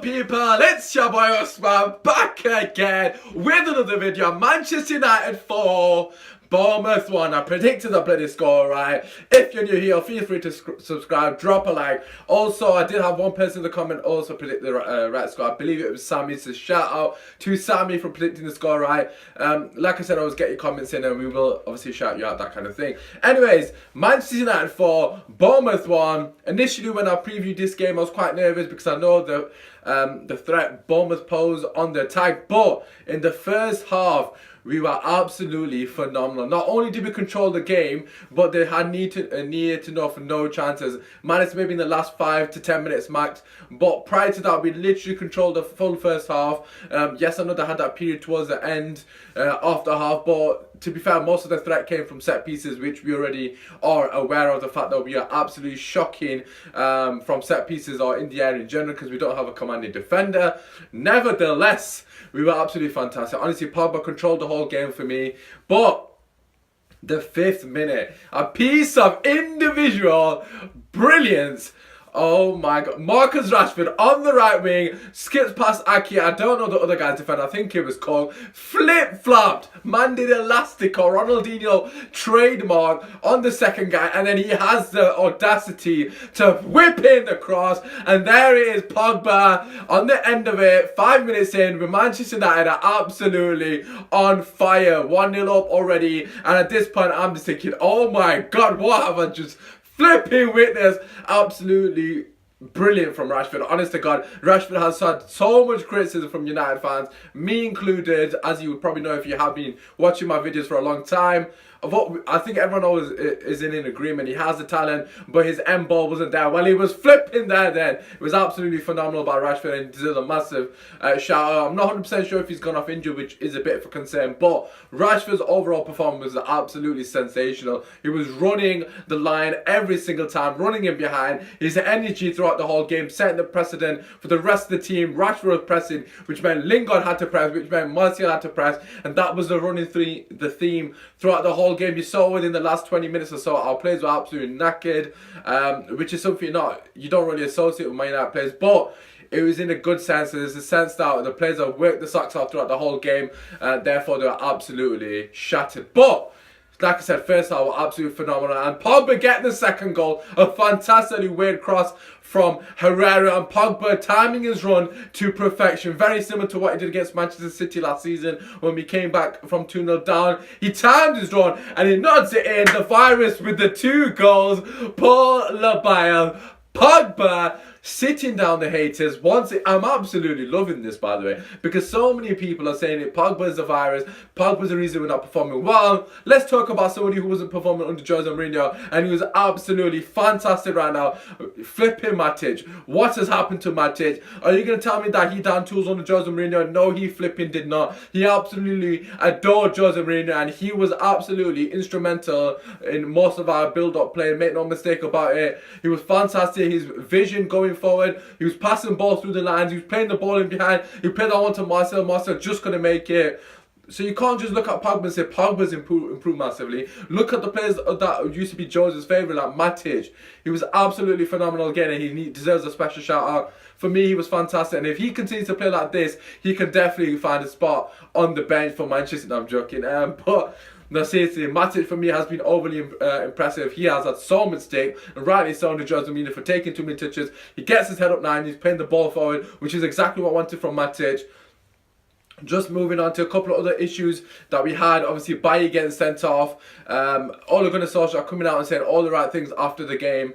people, it's your boy Usman back again with another video. Manchester United 4, Bournemouth 1. I predicted the bloody score, right? If you're new here, feel free to subscribe, drop a like. Also, I did have one person in the comment also predict the right score. I believe it was Sammy, so shout out to Sammy for predicting the score right. Like I said, always get your comments in and we will obviously shout you out, that kind of thing. Anyways, Manchester United 4, Bournemouth 1. Initially, when I previewed this game, I was quite nervous because I know the threat Bournemouth posed on the attack. But in the first half, we were absolutely phenomenal. Not only did we control the game, but they had needed to know for no chances. Minus maybe in the last 5 to 10 minutes max. But prior to that, we literally controlled the full first half. Yes, I know they had that period towards the end of the half, but to be fair, most of the threat came from set pieces, which we already are aware of the fact that we are absolutely shocking from set pieces or in the air in general because we don't have a commanding defender. Nevertheless, we were absolutely fantastic. Honestly, Pogba controlled the whole game for me. But the 5th minute, a piece of individual brilliance. Oh my god. Marcus Rashford on the right wing, skips past Aki. I don't know the other guy's defender, I think it was called. Flip-flopped. Man did elastic or Ronaldinho trademark on the second guy. And then he has the audacity to whip in the cross. And there it is, Pogba on the end of it. 5 minutes in, with Manchester United are absolutely on fire. 1-0 up already. And at this point, I'm just thinking, oh my god, what have I just flipping witness? Absolutely brilliant from Rashford. Honest to God, Rashford has had so much criticism from United fans, me included, as you would probably know if you have been watching my videos for a long time. I think everyone always is in agreement. He has the talent, but his end ball wasn't there. Well, he was flipping there then. It was absolutely phenomenal by Rashford and deserves a massive shout out. I'm not 100% sure if he's gone off injured, which is a bit of a concern, but Rashford's overall performance was absolutely sensational. He was running the line every single time, running in behind. His energy throughout the whole game, setting the precedent for the rest of the team. Rashford was pressing, which meant Lingard had to press, which meant Martial had to press, and that was the theme throughout the whole game. You saw within the last 20 minutes or so, our players were absolutely knackered, which is something you don't really associate with Man United players, but it was in a good sense. So there's a sense that the players have worked the socks off throughout the whole game, therefore they were absolutely shattered. But like I said, first half were absolutely phenomenal, and Pogba getting the second goal, a fantastically weird cross from Herrera, and Pogba timing his run to perfection, very similar to what he did against Manchester City last season when we came back from 2-0 down. He timed his run and he nods it in. The virus with the 2 goals, Paul Labile. Pogba sitting down the haters. I'm absolutely loving this, by the way, because so many people are saying it. Pogba's the virus. Pogba's the reason we're not performing well. Let's talk about somebody who wasn't performing under Jose Mourinho, and he was absolutely fantastic right now. Flipping Matic. What has happened to Matic? Are you going to tell me that he down tools under Jose Mourinho? No, he flipping did not. He absolutely adored Jose Mourinho, and he was absolutely instrumental in most of our build-up play. Make no mistake about it. He was fantastic. His vision going forward, he was passing balls through the lines, he was playing the ball in behind, he played that one to Marcel just couldn't make it. So you can't just look at Pogba and say Pogba's improved massively. Look at the players that used to be Jose's favourite, like Matic. He was absolutely phenomenal again, and he deserves a special shout out. For me, he was fantastic, and if he continues to play like this, he can definitely find a spot on the bench for Manchester. No, I'm joking, but no, seriously, Matic for me has been overly impressive. He has had so much stake, and rightly so under Jose Mourinho for taking too many touches. He gets his head up 9, he's playing the ball forward, which is exactly what I wanted from Matic. Just moving on to a couple of other issues that we had. Obviously, Bailly getting sent off. Ole Gunnar Solskjaer coming out and saying all the right things after the game.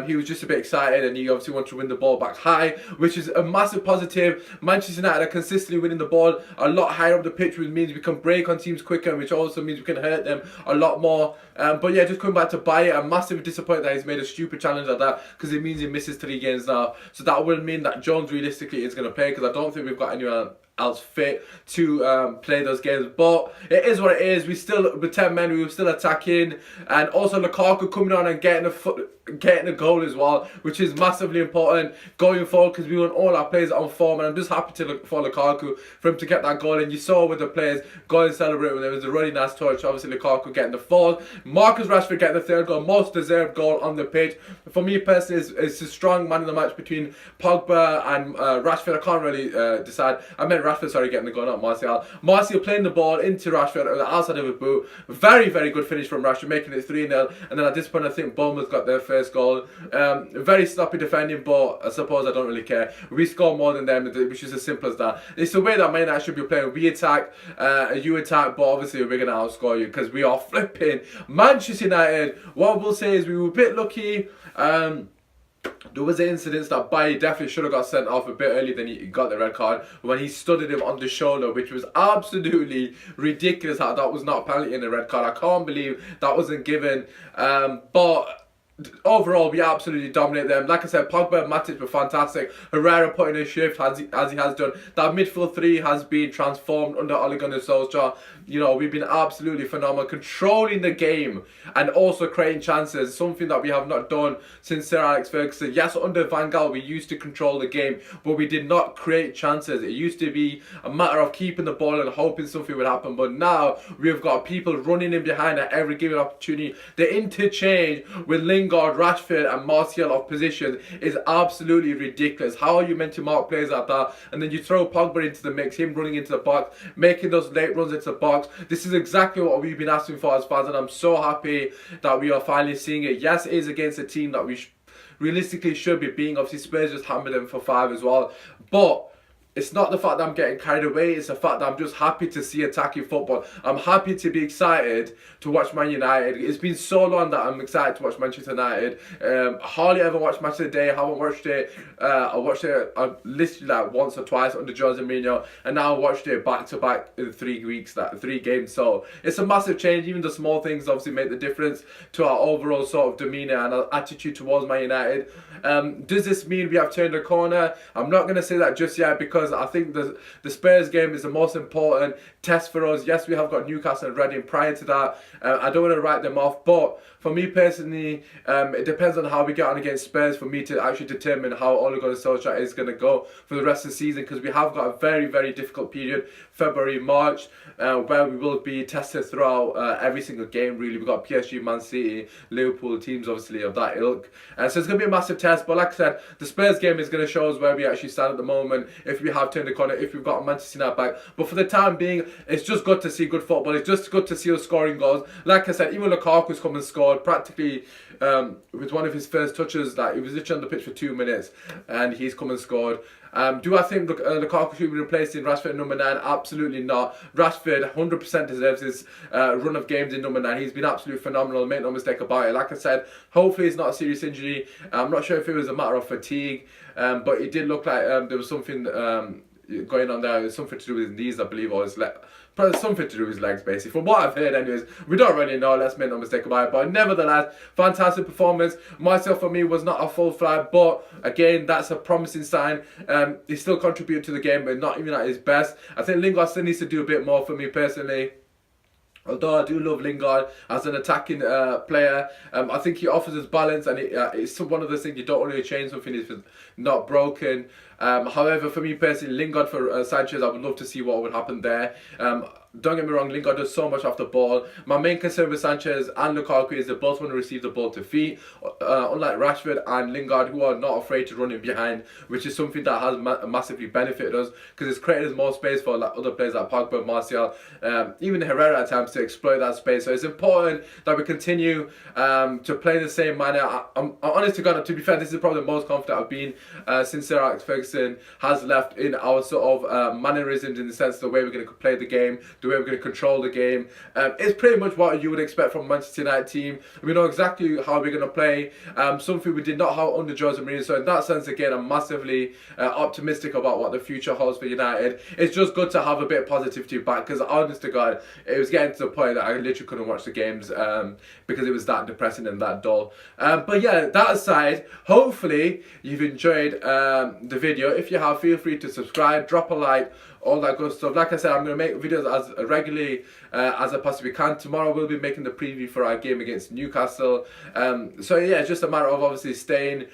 He was just a bit excited, and he obviously wanted to win the ball back high, which is a massive positive. Manchester United are consistently winning the ball a lot higher up the pitch, which means we can break on teams quicker, which also means we can hurt them a lot more. But yeah, just coming back to Bailly, I'm massively disappointed that he's made a stupid challenge like that, because it means he misses 3 games now. So that will mean that Jones realistically is going to play, because I don't think we've got anyone else fit to play those games. But it is what it is. We still, with 10 men, we were still attacking, and also Lukaku coming on and getting a foot getting a goal as well, which is massively important going forward because we want all our players on form, and I'm just happy to look for Lukaku for him to get that goal. And you saw with the players going and celebrate when there was a really nice touch. Obviously Lukaku getting the fourth, Marcus Rashford getting the third goal, most deserved goal on the pitch. For me personally, it's a strong man in the match between Pogba and Rashford. I can't really decide. I meant Rashford, sorry, getting the goal, not Martial. Martial playing the ball into Rashford on the outside of a boot. Very, very good finish from Rashford, making it 3-0. And then at this point, I think Bournemouth got their first goal. Very sloppy defending, but I suppose I don't really care. We score more than them, which is as simple as that. It's the way that Man United should be playing. We attack, you attack, but obviously we're going to outscore you because we are flipping. Manchester United, what we'll say is we were a bit lucky. There was an incident that Bailly definitely should have got sent off a bit earlier than he got the red card when he studded him on the shoulder, which was absolutely ridiculous how that was not a penalty in the red card. I can't believe that wasn't given. But overall, we absolutely dominate them. Like I said, Pogba and Matic were fantastic. Herrera put in a shift as he has done. That midfield three has been transformed under Ole Gunnar Solskjaer. You know, we've been absolutely phenomenal, controlling the game and also creating chances, something that we have not done since Sir Alex Ferguson. Yes, under Van Gaal, we used to control the game, but we did not create chances. It used to be a matter of keeping the ball and hoping something would happen, but now we've got people running in behind at every given opportunity. The interchange with Lingard, Rashford and Martial of positions is absolutely ridiculous. How are you meant to mark players like that? And then you throw Pogba into the mix, him running into the box, making those late runs into the box. This is exactly what we've been asking for as fans, and I'm so happy that we are finally seeing it. Yes, it is against a team that we realistically should be beating. Obviously Spurs just hammered them for 5 as well, but it's not the fact that I'm getting carried away, it's the fact that I'm just happy to see attacking football. I'm happy to be excited to watch Man United. It's been so long that I'm excited to watch Manchester United. Hardly ever watched Match of the Day, I haven't watched it. I watched it literally like once or twice under Jose Mourinho, and now I watched it back to back in 3 weeks, that 3 games. So it's a massive change. Even the small things obviously make the difference to our overall sort of demeanour and our attitude towards Man United. Does this mean we have turned a corner? I'm not going to say that just yet because I think the Spurs game is the most important test for us. Yes, we have got Newcastle and Reading prior to that. I don't want to write them off, but for me personally, it depends on how we get on against Spurs for me to actually determine how Ole Gunnar Solskjaer is going to go for the rest of the season, because we have got a very, very difficult period, February, March, where we will be tested throughout every single game really. We've got PSG, Man City, Liverpool, teams obviously of that ilk. So it's going to be a massive test, but like I said, the Spurs game is going to show us where we actually stand at the moment, if we have turned the corner, if we've got Manchester United back. But for the time being, it's just good to see good football. It's just good to see us scoring goals. Like I said, even Lukaku's come and scored practically with one of his first touches. That he was literally on the pitch for 2 minutes and he's come and scored. Do I think Lukaku should be replaced in Rashford at number 9? Absolutely not. Rashford 100% deserves his run of games in number 9. He's been absolutely phenomenal, make no mistake about it. Like I said, hopefully it's not a serious injury. I'm not sure if it was a matter of fatigue, but it did look like there was something going on there. It was something to do with his knees, I believe, or his something to do with his legs, basically. From what I've heard, anyways, we don't really know. Let's make no mistake about it. But nevertheless, fantastic performance. Myself, for me, was not a full flag, but again, that's a promising sign. He still contributed to the game, but not even at his best. I think Lingard still needs to do a bit more for me personally. Although I do love Lingard as an attacking player, I think he offers us balance, and it's one of those things you don't really change something if it's not broken. However, for me personally, Lingard for Sanchez, I would love to see what would happen there. Don't get me wrong, Lingard does so much off the ball. My main concern with Sanchez and Lukaku is they both want to receive the ball to feet, unlike Rashford and Lingard, who are not afraid to run in behind, which is something that has massively benefited us, because it's created more space for other players like Pogba, Martial, even Herrera at times to exploit that space. So it's important that we continue to play in the same manner. I'm honest to God, to be fair, this is probably the most confident I've been since Sir Alex Ferguson has left in our sort of mannerisms, in the sense of the way we're going to play the game, the way we're going to control the game. It's pretty much what you would expect from a Manchester United team. We know exactly how we're going to play, something we did not have under Jose Mourinho. So in that sense, again, I'm massively optimistic about what the future holds for United. It's just good to have a bit of positivity back, because honest to God, it was getting to the point that I literally couldn't watch the games because it was that depressing and that dull. But yeah, that aside, hopefully you've enjoyed the video. video. If you have, feel free to subscribe, drop a like, all that good stuff. Like I said, I'm going to make videos as regularly as I possibly can. Tomorrow we'll be making the preview for our game against Newcastle. So yeah, it's just a matter of obviously staying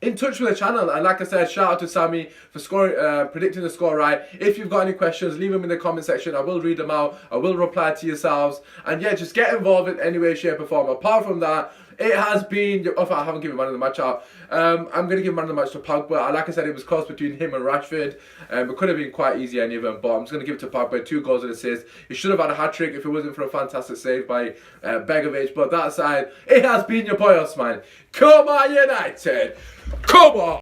in touch with the channel. And like I said, shout out to Sammy for predicting the score right. If you've got any questions, leave them in the comment section. I will read them out. I will reply to yourselves. And yeah, just get involved in any way, shape or form. Apart from that, it has been, I haven't given man of the match out. I'm going to give man of the match to Pogba. Like I said, it was close between him and Rashford. It could have been quite easy, any of them, but I'm just going to give it to Pogba. 2 goals and assists. He should have had a hat-trick if it wasn't for a fantastic save by Begovic. But that aside, it has been your boy Osman. Come on, United! Come on!